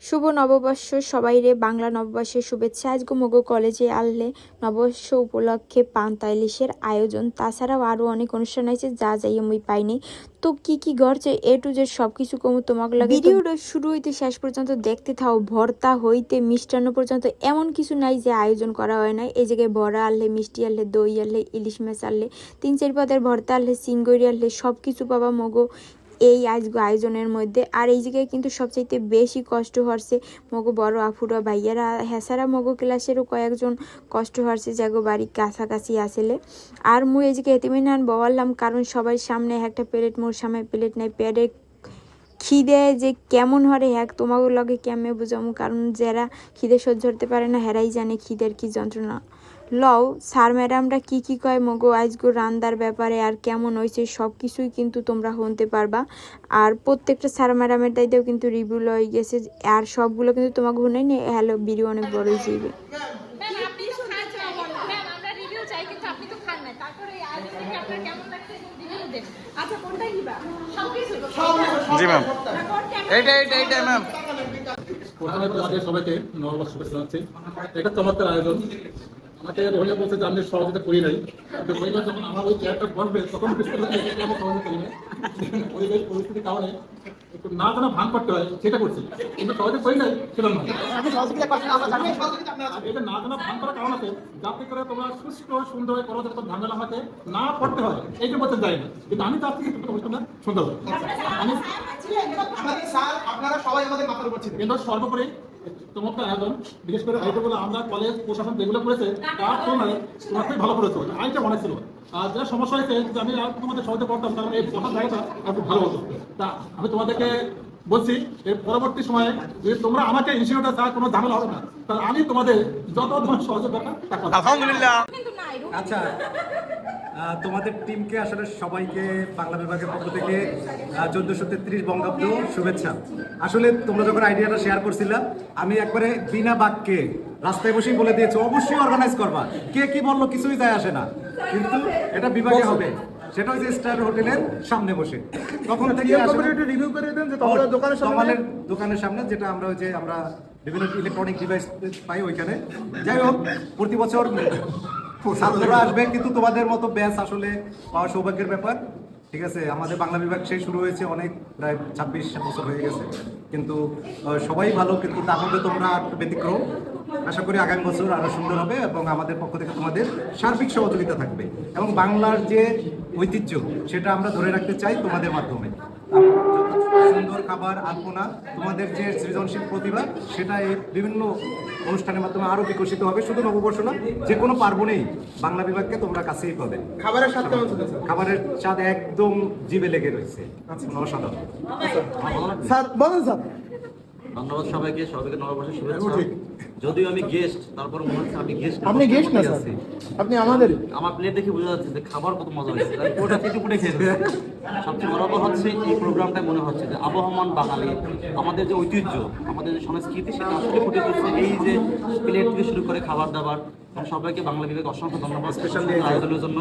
শুভ নববর্ষ সবাইরে বাংলা নববর্ষের শুভেচ্ছা। আজকে মগো কলেজে আনলে নববর্ষ উপলক্ষে পান্তা ইলিশের আয়োজন, তাছাড়াও আরও অনেক অনুষ্ঠান আছে যা যাই আমি পাইনি। তো কি কি ঘটছে এ টু জেড সব কিছু কম তোমাকে লাগে। ভিডিওটা শুরু হইতে শেষ পর্যন্ত দেখতে থাও। ভর্তা হইতে মিষ্টান্ন পর্যন্ত এমন কিছু নাই যে আয়োজন করা হয় নাই। এই জায়গায় বড়া আনলে, মিষ্টি আনলে, দই আনলে, ইলিশ মাছ আনলে, 3-4 পদের ভর্তা আনলে, চিংড়ি আনলে, সব কিছু পাবা মগো এই আয়োজনের মধ্যে। আর এই জায়গায় কিন্তু সবচাইতে বেশি কষ্ট হচ্ছে মগো বড় আফুরা ভাইয়ারা, হেসারা মগো ক্লাসেরও কয়েকজন কষ্ট হচ্ছে যাগো বাড়ি কাছাকাছি আসলে। আর মুই এই জায়গায় এতিমিনান বললাম কারণ সবার সামনে একটা প্লেট, মোর সামনে প্লেট নাই। প্যাডে খিদে যে কেমন হরে হ্যাক তোমাকে লগে কেমনে বুঝামু, কারণ যারা খিদে সহ্য করতে পারে না হেরাই জানে খিদের কি যন্ত্রণা। লও স্যার ম্যাডামরা কি কি কয় মগো আজগো রান্দার ব্যাপারে আর কেমন হয়েছে সব কিছুই কিন্তু তোমরা শুনতে পারবা। আর প্রত্যেকটা স্যার ম্যাডামের দায়িত্বেও কিন্তু রিভিউ লয়ে গেছে, আর সবগুলো কিন্তু তোমাকে শুনাই নি। হ্যালো ভিডিও অনেক বড়ই যাবে। জি ম্যাম, এইটা ম্যাম। প্রথমে তোমাদের সবাইকে নববর্ষ শুভেচ্ছা জানাচ্ছি। এটা চমৎকার আয়োজন। আমাকে রোহিয়া বলছে যে আমি সহযোগিতা করি নাই, কিন্তু রোহিয়া যখন আমার ওই চেয়ারটা বসবে তখন বুঝতে পারছি আমি সহযোগিতা করি নাই। পরিবেশ পরিস্থিতির কারণে একটু না জানা ভান করতে হয় সেটা করছি, কিন্তু সহযোগিতা করি নাই সেটা নয়। এটা না জানা ভান করার কারণ আছে যাতে করে তোমরা সুস্থ সুন্দর করো, যাতে ঝামেলা আমাকে না পড়তে হয় এইটা বলতে যাই না। কিন্তু আমি চাচ্ছি অনুষ্ঠানটা সুন্দর হবে। আমি আপনারা সবাই আমাদের মাথার উপর ছিলেন, কিন্তু সর্বোপরি চমৎকার আয়োজন। বিশেষ করে আয়োজনগুলো আমরা কলেজ প্রশাসন যেগুলো করেছে তার তুলনায় তোমাকে ভালো করেছে। আইনটা অনেক ছিল, আর যেটা সমস্যা হয়েছে যে আমি আর তোমাদের সহজে করতাম, কারণ এই বসার জায়গাটা খুব ভালো হতো। তা আমি তোমাদেরকে বলছি এর পরবর্তী সময়ে যদি তোমরা আমাকে ইনস্টিটিউটে ছাড়া কোনো ঝামেলা হবে না, তাহলে আমি তোমাদের যত ধরনের সহযোগ দরকার তা করব। আলহামদুলিল্লাহ। আচ্ছা, তোমাদের টিমকে আসলে সবাইকে বাংলা বিভাগের পক্ষ থেকে 1433 বঙ্গাব্দ শুভেচ্ছা। আসলে তোমরা যখন আইডিয়াটা শেয়ার করছিলা আমি একবারে বিনা বাক্যে রাস্তায় বসেই বলে দিয়েছি অবশ্যই অর্গানাইজ করবা। কে কি বললো কিছুই যায় আসে না, কিন্তু এটা বিভাগে হবে। সেটা হচ্ছে স্টার হোটেলের সামনে বসে। তখন থেকে রিভিউ করে দেন যে তোমাদের দোকানের সামনে, যেটা আমরা হচ্ছে আমরা বিভিন্ন ইলেকট্রনিক ডিভাইস পাই ওইখানে। যাই হোক, প্রতি বছর ছাত্ররা আসবে, কিন্তু তোমাদের মতো ব্যাচ আসলে পাওয়া সৌভাগ্যের ব্যাপার। ঠিক আছে, আমাদের বাংলা বিভাগ সেই শুরু হয়েছে অনেক, প্রায় 26 বছর হয়ে গেছে, কিন্তু সবাই ভালো, কিন্তু তার মধ্যে তোমরা একটু ব্যতিক্রম। আশা করি আগামী বছর আরো সুন্দর হবে এবং আমাদের পক্ষ থেকে তোমাদের সার্বিক সহযোগিতা থাকবে, এবং বাংলার যে ঐতিহ্য সেটা আমরা ধরে রাখতে চাই তোমাদের মাধ্যমে। সুন্দর খাবার, আলপনা, তোমাদের যে সৃজনশীল প্রতিভা সেটা এই বিভিন্ন অনুষ্ঠানের মাধ্যমে আরো বিকশিত হবে। শুধু নববর্ষ না, যে কোনো পার্বণেই বাংলা বিভাগকে তোমরা কাছেই পাবে। খাবারের স্বাদ কেমন ছিল? খাবারের স্বাদ একদম জিভে লেগে রয়েছে, অসাধারণ। স্যার বলেন স্যার। ধন্যবাদ সবাইকে নববর্ষের শুভেচ্ছা। যদিও আমি গেস্ট, তারপর মনে হচ্ছে আমি গেস্ট। আপনি গেস্ট না স্যার, আপনি আমাদের। আমার প্লেট দেখে বোঝা যাচ্ছে যে খাবার কত মজা হয়েছে, তাই পুরোটা পুটে খেয়ে ফেলেছি। সবচেয়ে বড় কথা হচ্ছে এই প্রোগ্রামটাই মনে হচ্ছে যে আবহমান বাঙালি, আমাদের যে ঐতিহ্য, আমাদের যে সংস্কৃতি সেটা আসলে ফুটে তুলছে এই যে প্লেট থেকে শুরু করে খাবার দাবার। এবং সবাইকে বাংলা বিভাগে অসংখ্য ধন্যবাদ স্পেশালি আয়োজনের জন্য।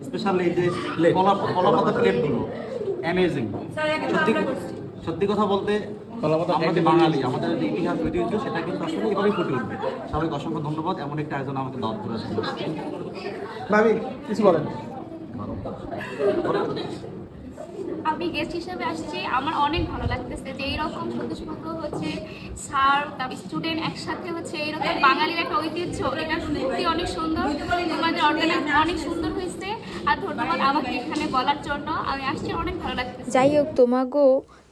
স্পেশালি এই যে কলা পাতা প্লেটগুলো অ্যামেজিং। সত্যি কথা বলতে আমাদের বাঙালি, আমাদের যে ইতিহাস ঐতিহ্য সেটা কিন্তু আসলে এভাবেই ফুটে উঠবে। সবাইকে অসংখ্য ধন্যবাদ এমন একটা আয়োজন আমাকে দাওয়াত করেছে। ভাবি কিছু বলেন। আমি গেস্ট হিসেবে আসছি, আমার অনেক ভালো লাগতেছে যে এইরকম সুন্দর সুন্দর হচ্ছে স্যার তারপর স্টুডেন্ট একসাথে হচ্ছে এইরকম বাঙালির একটা ঐতিহ্য, এটা সত্যি অনেক সুন্দর। তোমাদের অর্গানাইজ অনেক সুন্দর হয়েছে, আর ধন্যবাদ আমাকে এখানে বলার জন্য। আমি আসছি, অনেক ভালো লাগতেছে। যাই হোক, তোমাকেও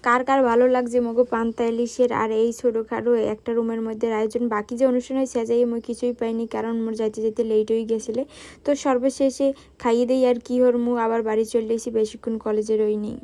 কার কার ভালো লাগছে মগো পান্তা ইলিশের আর এই ছোটোখাটো একটা রুমের মধ্যে আয়োজন। বাকি যে অনুষ্ঠান হয়েছে যাই আমি কিছুই পাইনি, কারণ মোর যাইতে যেতে লেট হয়ে গেছিলে। তো সর্বশেষে খাইয়ে দেই আর কি হর, মু আবার বাড়ি চলে এসেছি, বেশিক্ষণ কলেজে রইনি।